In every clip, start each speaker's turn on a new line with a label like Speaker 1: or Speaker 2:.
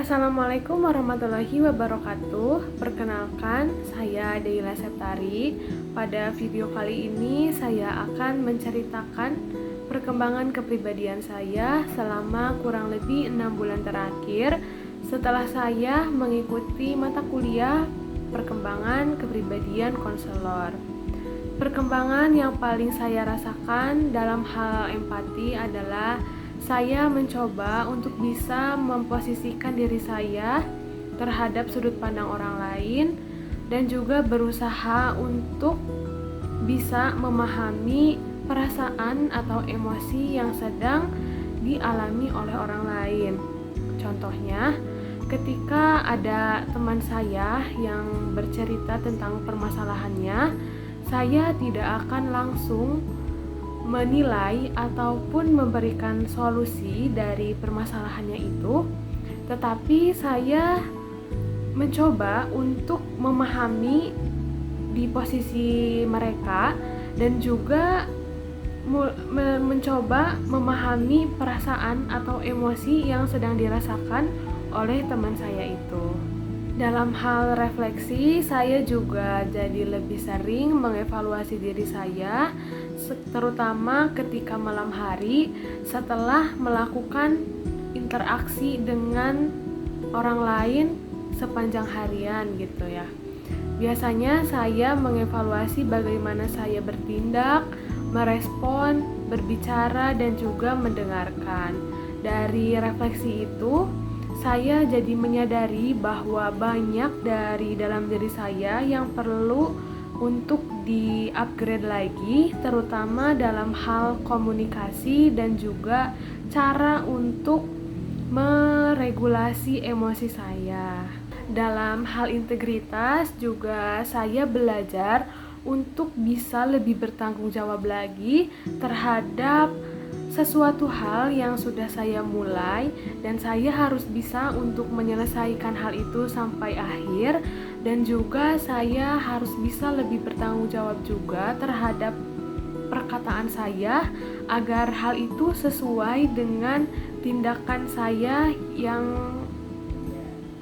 Speaker 1: Assalamualaikum warahmatullahi wabarakatuh. Perkenalkan, saya Deila Septari. Pada video kali ini saya akan menceritakan perkembangan kepribadian saya selama kurang lebih 6 bulan terakhir setelah saya mengikuti mata kuliah perkembangan kepribadian konselor. Perkembangan yang paling saya rasakan dalam hal empati adalah saya mencoba untuk bisa memposisikan diri saya terhadap sudut pandang orang lain dan juga berusaha untuk bisa memahami perasaan atau emosi yang sedang dialami oleh orang lain. Contohnya, ketika ada teman saya yang bercerita tentang permasalahannya, saya tidak akan langsung menilai ataupun memberikan solusi dari permasalahannya itu, tetapi saya mencoba untuk memahami di posisi mereka dan juga mencoba memahami perasaan atau emosi yang sedang dirasakan oleh teman saya itu. Dalam hal refleksi, saya juga jadi lebih sering mengevaluasi diri saya, terutama ketika malam hari setelah melakukan interaksi dengan orang lain sepanjang harian gitu ya. Biasanya saya mengevaluasi bagaimana saya bertindak, merespon, berbicara, dan juga mendengarkan. Dari refleksi itu, saya jadi menyadari bahwa banyak dari dalam diri saya yang perlu untuk di-upgrade lagi, terutama dalam hal komunikasi dan juga cara untuk meregulasi emosi saya. Dalam hal integritas juga saya belajar untuk bisa lebih bertanggung jawab lagi terhadap sesuatu hal yang sudah saya mulai, dan saya harus bisa untuk menyelesaikan hal itu sampai akhir, dan juga saya harus bisa lebih bertanggung jawab juga terhadap perkataan saya agar hal itu sesuai dengan tindakan saya yang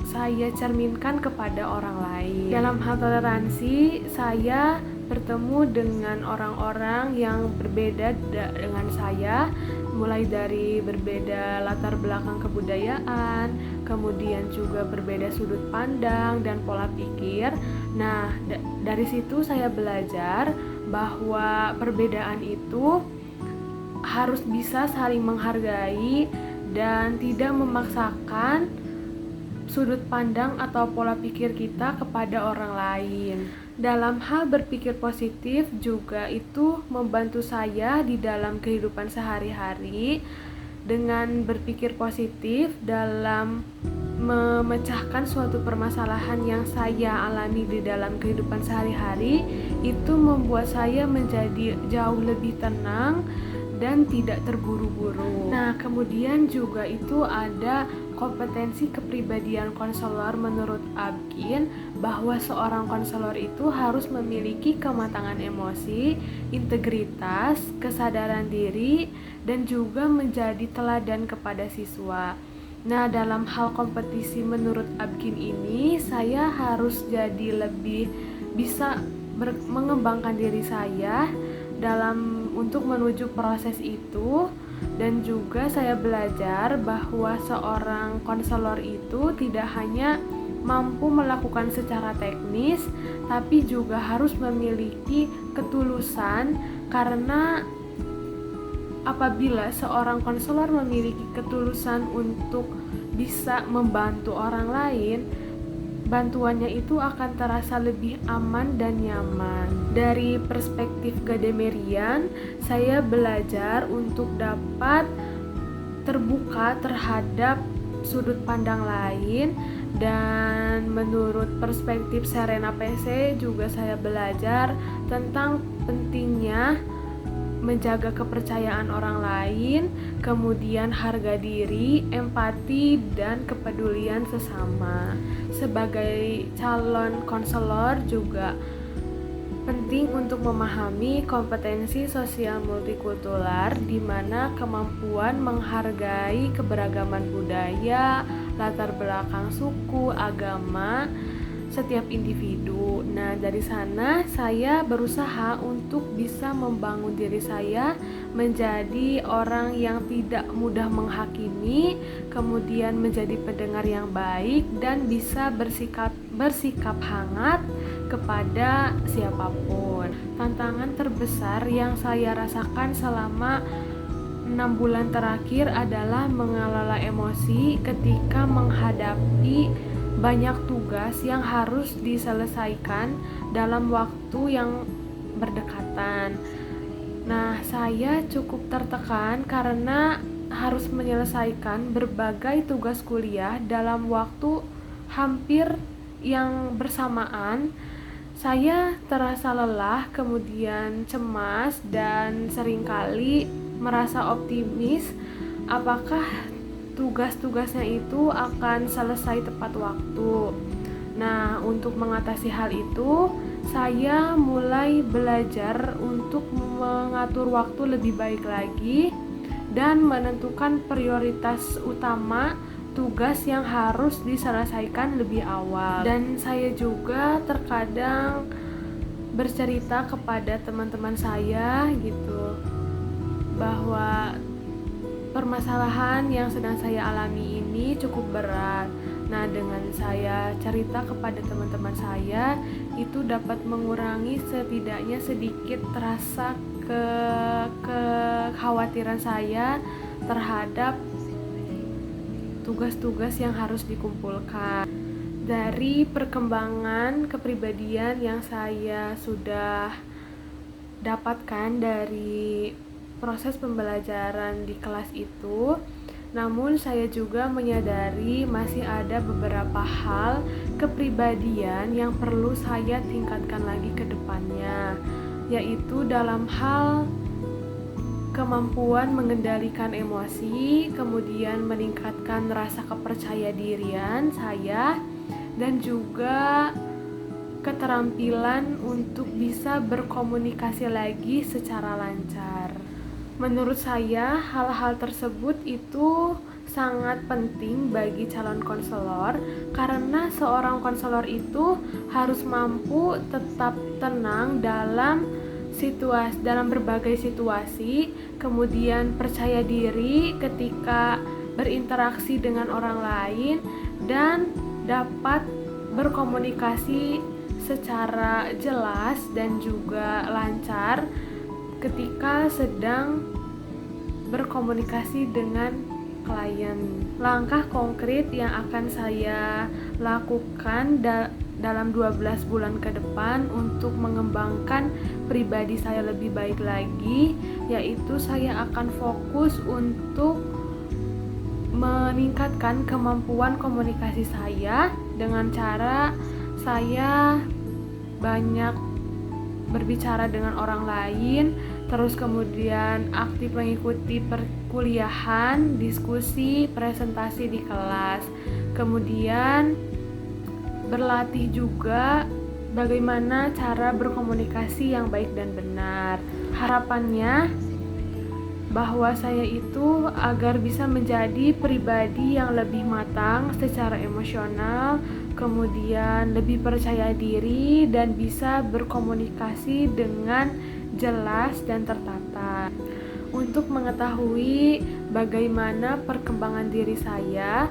Speaker 1: saya cerminkan kepada orang lain. Dalam hal toleransi, saya bertemu dengan orang-orang yang berbeda dengan saya, mulai dari berbeda latar belakang kebudayaan, kemudian juga berbeda sudut pandang dan pola pikir. Nah, dari situ saya belajar bahwa perbedaan itu harus bisa saling menghargai dan tidak memaksakan sudut pandang atau pola pikir kita kepada orang lain. Dalam hal berpikir positif juga itu membantu saya di dalam kehidupan sehari-hari. Dengan berpikir positif dalam memecahkan suatu permasalahan yang saya alami di dalam kehidupan sehari-hari, itu membuat saya menjadi jauh lebih tenang dan tidak terburu-buru. Nah, kemudian juga itu ada kompetensi kepribadian konselor menurut Abkin, bahwa seorang konselor itu harus memiliki kematangan emosi, integritas, kesadaran diri, dan juga menjadi teladan kepada siswa. Nah, dalam hal kompetisi menurut Abkin ini, saya harus jadi lebih bisa mengembangkan diri saya dalam untuk menuju proses itu. Dan juga saya belajar bahwa seorang konselor itu tidak hanya mampu melakukan secara teknis, tapi juga harus memiliki ketulusan, karena apabila seorang konselor memiliki ketulusan untuk bisa membantu orang lain, bantuannya itu akan terasa lebih aman dan nyaman. Dari perspektif Gademerian, saya belajar untuk dapat terbuka terhadap sudut pandang lain, dan menurut perspektif Serena PC juga saya belajar tentang pentingnya menjaga kepercayaan orang lain, kemudian harga diri, empati, dan kepedulian sesama. Sebagai calon konselor juga Penting untuk memahami kompetensi sosial multikultural, di mana kemampuan menghargai keberagaman budaya, latar belakang suku, agama setiap individu. Nah, dari sana saya berusaha untuk bisa membangun diri saya menjadi orang yang tidak mudah menghakimi, kemudian menjadi pendengar yang baik dan bisa bersikap hangat kepada siapapun. Tantangan terbesar yang saya rasakan selama 6 bulan terakhir adalah mengelola emosi ketika menghadapi banyak tugas yang harus diselesaikan dalam waktu yang berdekatan. Nah, saya cukup tertekan karena harus menyelesaikan berbagai tugas kuliah dalam waktu hampir yang bersamaan. Saya terasa lelah, kemudian cemas, dan seringkali merasa optimis apakah tugas-tugasnya itu akan selesai tepat waktu. Nah, untuk mengatasi hal itu, saya mulai belajar untuk mengatur waktu lebih baik lagi dan menentukan prioritas utama tugas yang harus diselesaikan lebih awal. Dan saya juga terkadang bercerita kepada teman-teman saya gitu, bahwa permasalahan yang sedang saya alami ini cukup berat. Nah, dengan saya cerita kepada teman-teman saya, itu dapat mengurangi setidaknya sedikit rasa kekhawatiran saya terhadap tugas-tugas yang harus dikumpulkan. Dari perkembangan kepribadian yang saya sudah dapatkan dari proses pembelajaran di kelas itu, namun saya juga menyadari masih ada beberapa hal kepribadian yang perlu saya tingkatkan lagi ke depannya, yaitu dalam hal kemampuan mengendalikan emosi, kemudian meningkatkan rasa kepercayaan saya, dan juga keterampilan untuk bisa berkomunikasi lagi secara lancar. Menurut saya, hal-hal tersebut itu sangat penting bagi calon konselor, karena seorang konselor itu harus mampu tetap tenang dalam berbagai situasi, kemudian percaya diri ketika berinteraksi dengan orang lain, dan dapat berkomunikasi secara jelas dan juga lancar ketika sedang berkomunikasi dengan klien. Langkah konkret yang akan saya lakukan dalam 12 bulan ke depan untuk mengembangkan pribadi saya lebih baik lagi, yaitu saya akan fokus untuk meningkatkan kemampuan komunikasi saya dengan cara saya banyak berbicara dengan orang lain, terus kemudian aktif mengikuti perkuliahan, diskusi, presentasi di kelas, kemudian berlatih juga bagaimana cara berkomunikasi yang baik dan benar. Harapannya bahwa saya itu agar bisa menjadi pribadi yang lebih matang secara emosional, kemudian lebih percaya diri dan bisa berkomunikasi dengan jelas dan tertata. Untuk mengetahui bagaimana perkembangan diri saya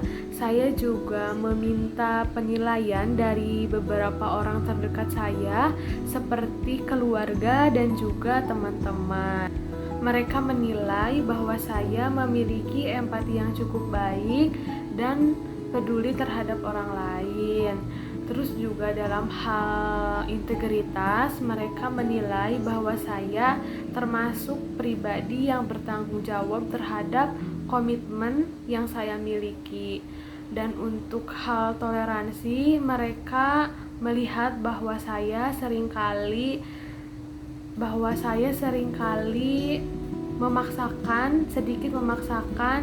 Speaker 1: juga meminta penilaian dari beberapa orang terdekat saya, seperti keluarga dan juga teman-teman. Mereka menilai bahwa saya memiliki empati yang cukup baik dan peduli terhadap orang lain. Terus juga dalam hal integritas, mereka menilai bahwa saya termasuk pribadi yang bertanggung jawab terhadap komitmen yang saya miliki. Dan untuk hal toleransi, mereka melihat bahwa saya seringkali sedikit memaksakan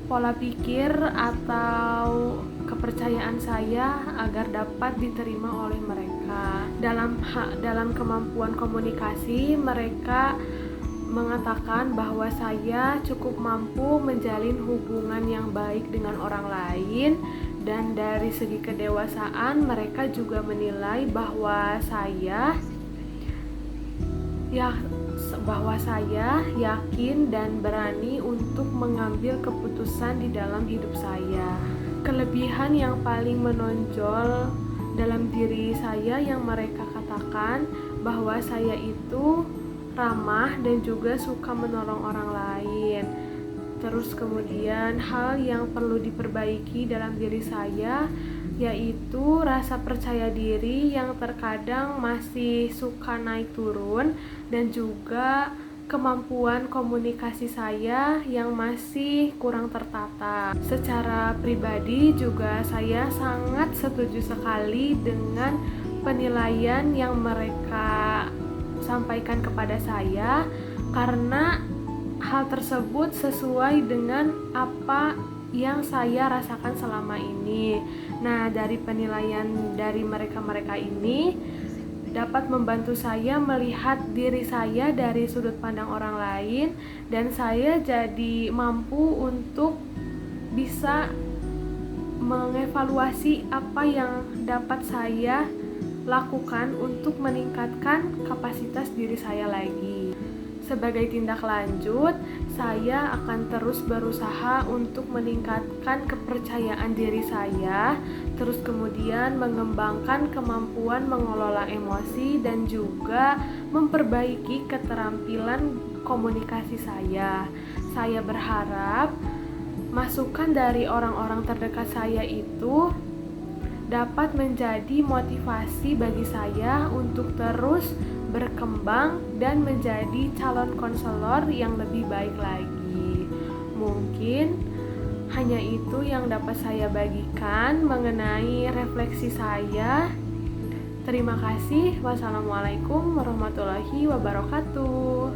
Speaker 1: pola pikir atau kepercayaan saya agar dapat diterima oleh mereka. Dalam kemampuan komunikasi, mereka mengatakan bahwa saya cukup mampu menjalin hubungan yang baik dengan orang lain, dan dari segi kedewasaan mereka juga menilai bahwa saya yakin dan berani untuk mengambil keputusan di dalam hidup saya. Kelebihan yang paling menonjol dalam diri saya yang mereka katakan bahwa saya itu ramah dan juga suka menolong orang lain. Terus kemudian hal yang perlu diperbaiki dalam diri saya yaitu rasa percaya diri yang terkadang masih suka naik turun, dan juga kemampuan komunikasi saya yang masih kurang tertata. Secara pribadi juga saya sangat setuju sekali dengan penilaian yang mereka sampaikan kepada saya, karena hal tersebut sesuai dengan apa yang saya rasakan selama ini. Nah, dari penilaian dari mereka ini dapat membantu saya melihat diri saya dari sudut pandang orang lain, dan saya jadi mampu untuk bisa mengevaluasi apa yang dapat saya lakukan untuk meningkatkan kapasitas diri saya lagi. Sebagai tindak lanjut, saya akan terus berusaha untuk meningkatkan kepercayaan diri saya, terus kemudian mengembangkan kemampuan mengelola emosi dan juga memperbaiki keterampilan komunikasi saya. Saya berharap masukan dari orang-orang terdekat saya itu dapat menjadi motivasi bagi saya untuk terus berkembang dan menjadi calon konselor yang lebih baik lagi. Mungkin hanya itu yang dapat saya bagikan mengenai refleksi saya. Terima kasih. Wassalamualaikum warahmatullahi wabarakatuh.